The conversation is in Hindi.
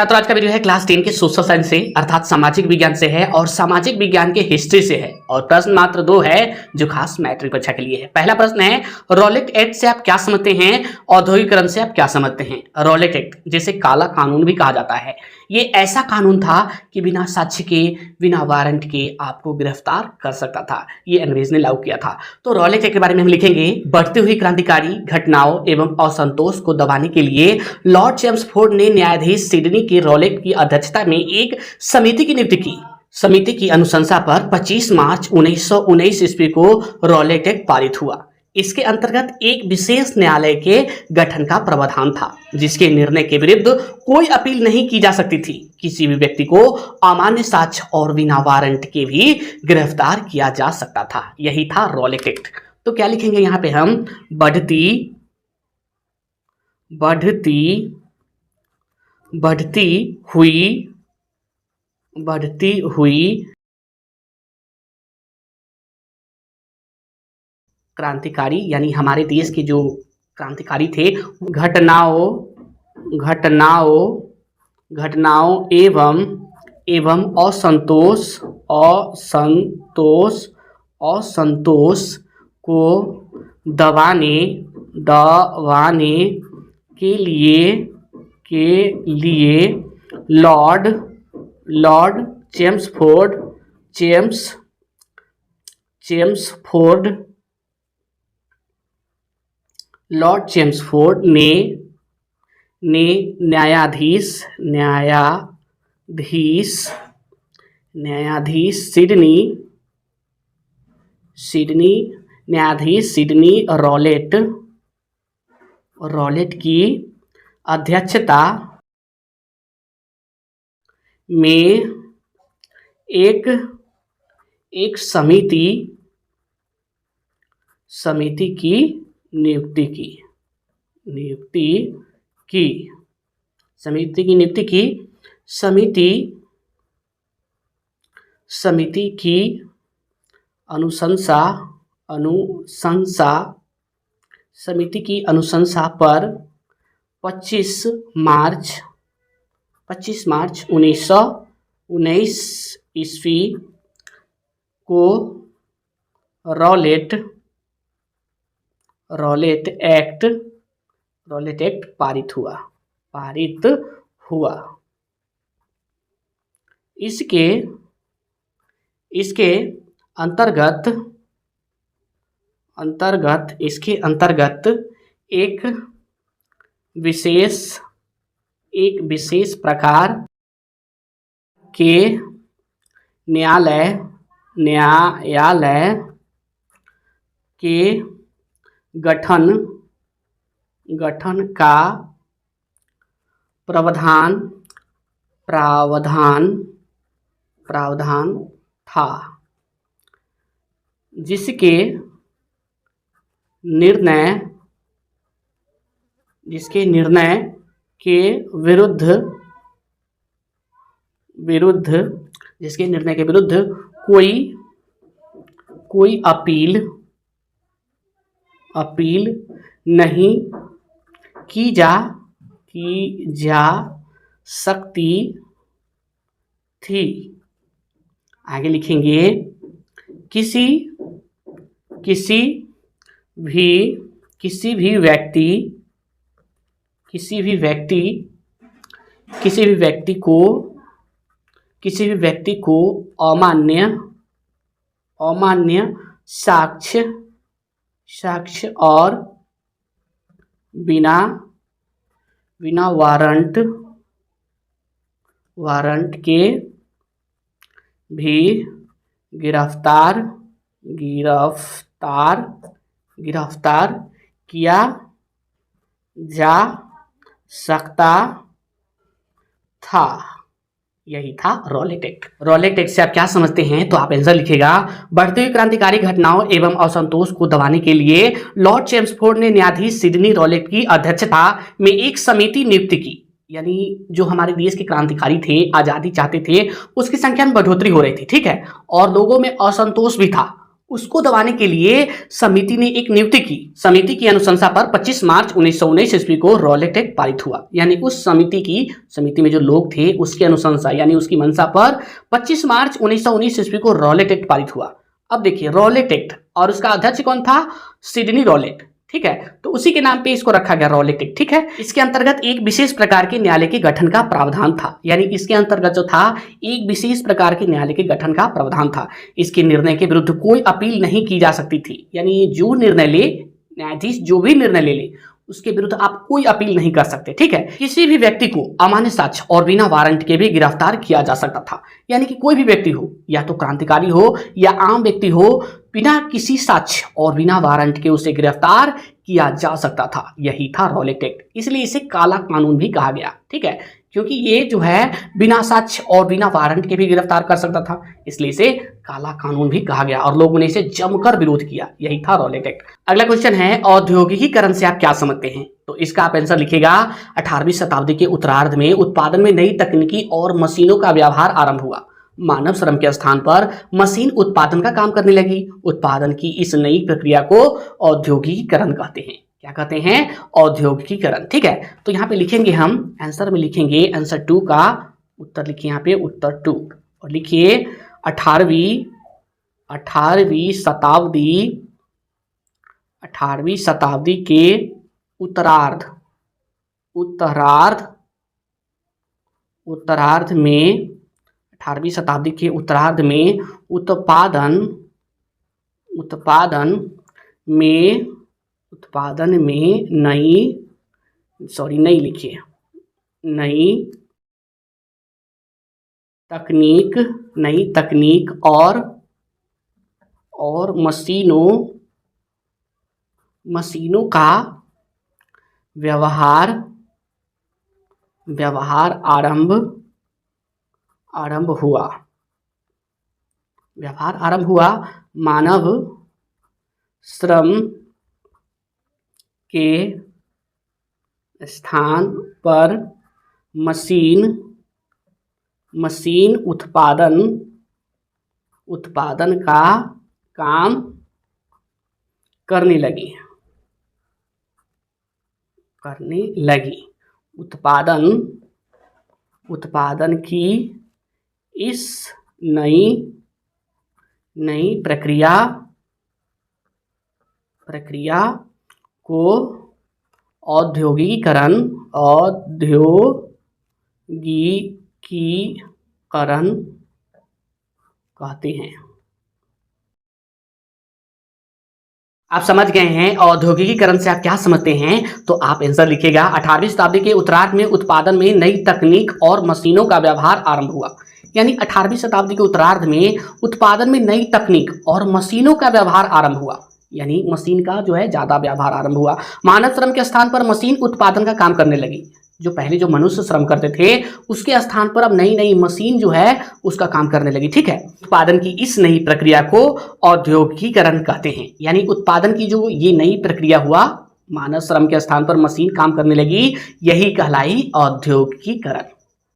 छात्रों, आज का वीडियो है क्लास 10 के सोशल साइंस से अर्थात सामाजिक विज्ञान से है और सामाजिक विज्ञान के हिस्ट्री से है और प्रश्न मात्र 2 है जो खास मैट्रिक परीक्षा के लिए है। पहला प्रश्न है, रॉलेट एक्ट से आप क्या समझते हैं, औद्योगिकरण से आप क्या समझते हैं। रॉलेट एक्ट जिसे काला कानून भी कहा जाता है, ये ऐसा कानून था कि बिना साक्ष्य के, बिना वारंट के आपको गिरफ्तार कर सकता था। ये अंग्रेज ने लागू किया था। तो रॉलेट एक्ट के बारे में हम लिखेंगे, बढ़ती हुई क्रांतिकारी घटनाओं एवं असंतोष को दबाने के लिए लॉर्ड चेम्सफोर्ड ने न्यायाधीश सिडनी के रॉलेट की अध्यक्षता में एक समिति की नियुक्ति की। समिति की अनुशंसा पर 25 मार्च 1919 ईस्वी को रॉलेट एक्ट पारित हुआ। इसके अंतर्गत एक विशेष न्यायालय के गठन का प्रावधान था, जिसके निर्णय के विरुद्ध कोई अपील नहीं की जा सकती थी। किसी भी व्यक्ति को अमान्य साक्ष्य और बिना वारंट के भी गिरफ्तार किया जा सकता था। यही था रॉलेट एक्ट। तो क्या लिखेंगे यहाँ पे हम, बढ़ती हुई क्रांतिकारी, यानी हमारे देश के जो क्रांतिकारी थे, घटनाओं एवं असंतोष को दबाने के लिए लॉर्ड चेम्सफोर्ड ने न्यायाधीश सिडनी रॉलेट की अध्यक्षता में एक समिति की नियुक्ति की। समिति की अनुशंसा पर 25 मार्च 1919 ईस्वी को रॉलेट एक्ट पारित हुआ। इसके अंतर्गत एक विशेष प्रकार के न्यायालय के गठन का प्रावधान था, जिसके निर्णय के विरुद्ध कोई अपील नहीं की जा सकती थी। आगे लिखेंगे, किसी भी व्यक्ति को अमान्य साक्ष्य और बिना वारंट के भी गिरफ्तार किया जा सकता था। यही था रॉलेट एक्ट। रॉलेट एक्ट से आप क्या समझते हैं, तो आप आंसर लिखिएगा, बढ़ती हुई क्रांतिकारी घटनाओं एवं असंतोष को दबाने के लिए लॉर्ड चेम्सफोर्ड ने न्यायाधीश सिडनी रॉलेट की अध्यक्षता में एक समिति नियुक्त की। यानी जो हमारे देश के क्रांतिकारी थे, आज़ादी चाहते थे, उसकी संख्या में बढ़ोतरी हो रही थी, ठीक है, और लोगों में असंतोष भी था। उसको दबाने के लिए समिति ने एक नियुक्ति की। समिति की अनुशंसा पर 25 मार्च 1919 ईस्वी को रॉलेट एक्ट पारित हुआ। यानी उस समिति में जो लोग थे उसकी अनुशंसा यानी उसकी मंशा पर 25 मार्च 1919 ईस्वी को रॉलेट एक्ट पारित हुआ। अब देखिए रॉलेट एक्ट, और उसका अध्यक्ष कौन था? Sydney Rowlatt. ठीक है, तो उसी के नाम पे इसको रखा गया रॉलेट एक्ट। ठीक है, इसके अंतर्गत एक विशेष प्रकार के न्यायालय के गठन का प्रावधान था। यानी इसके अंतर्गत जो था एक विशेष प्रकार के न्यायालय के गठन का प्रावधान था। इसके निर्णय के विरुद्ध कोई अपील नहीं की जा सकती थी। यानी ये जो निर्णय ले, न्यायाधीश जो भी निर्णय ले उसके विरुद्ध आप कोई अपील नहीं कर सकते। ठीक है, किसी भी व्यक्ति को अमान्य साक्ष्य और बिना वारंट के भी गिरफ्तार किया जा सकता था। यानी कि कोई भी व्यक्ति हो, या तो क्रांतिकारी हो या आम व्यक्ति हो, बिना किसी साक्ष्य और बिना वारंट के उसे गिरफ्तार किया जा सकता था। यही था रॉलेट एक्ट, इसलिए इसे काला कानून भी कहा गया। ठीक है, क्योंकि ये जो है बिना साक्ष्य और बिना वारंट के भी गिरफ्तार कर सकता था, इसलिए इसे काला कानून भी कहा गया और लोगों ने इसे जमकर विरोध किया। यही था रॉलेट एक्ट। अगला क्वेश्चन है औद्योगिकीकरण से आप क्या समझते हैं? तो इसका आप आंसर लिखिएगा 18वीं शताब्दी के उत्तरार्ध में उत्पादन में नई तकनीकी और मशीनों का व्यवहार आरंभ हुआ। मानव श्रम के स्थान पर मशीन उत्पादन का काम करने लगी। उत्पादन की इस नई प्रक्रिया को औद्योगिकीकरण कहते हैं। क्या कहते हैं? औद्योगिकीकरण। ठीक है, तो यहाँ पे लिखेंगे हम आंसर में लिखेंगे आंसर 2 का उत्तर लिखिए यहाँ पे उत्तर 2 और लिखिए 18वीं शताब्दी के उत्तरार्ध में 18वीं शताब्दी के उत्तरार्ध में उत्पादन में नई तकनीक और मशीनों का व्यवहार आरंभ हुआ। मानव श्रम के स्थान पर मशीन उत्पादन का काम करने लगी। उत्पादन की इस नई प्रक्रिया को औद्योगिकीकरण कहते हैं। आप समझ गए हैं औद्योगिकीकरण से आप क्या समझते हैं? तो आप आंसर लिखिएगा 18वीं शताब्दी के उत्तरार्ध में उत्पादन में नई तकनीक और मशीनों का व्यवहार आरंभ हुआ। यानी 18वीं शताब्दी के उत्तरार्ध में उत्पादन में नई तकनीक और मशीनों का व्यवहार आरंभ हुआ। यानी मशीन का जो है ज्यादा व्यवहार आरंभ हुआ। मानव श्रम के स्थान पर मशीन उत्पादन का काम करने लगी। जो पहले जो मनुष्य श्रम करते थे उसके स्थान पर अब नई मशीन जो है उसका काम करने लगी। ठीक है, उत्पादन की इस नई प्रक्रिया को औद्योगिकीकरण कहते हैं। यानी उत्पादन की जो ये नई प्रक्रिया हुआ, मानव श्रम के स्थान पर मशीन काम करने लगी, यही कहलाई औद्योगिकीकरण।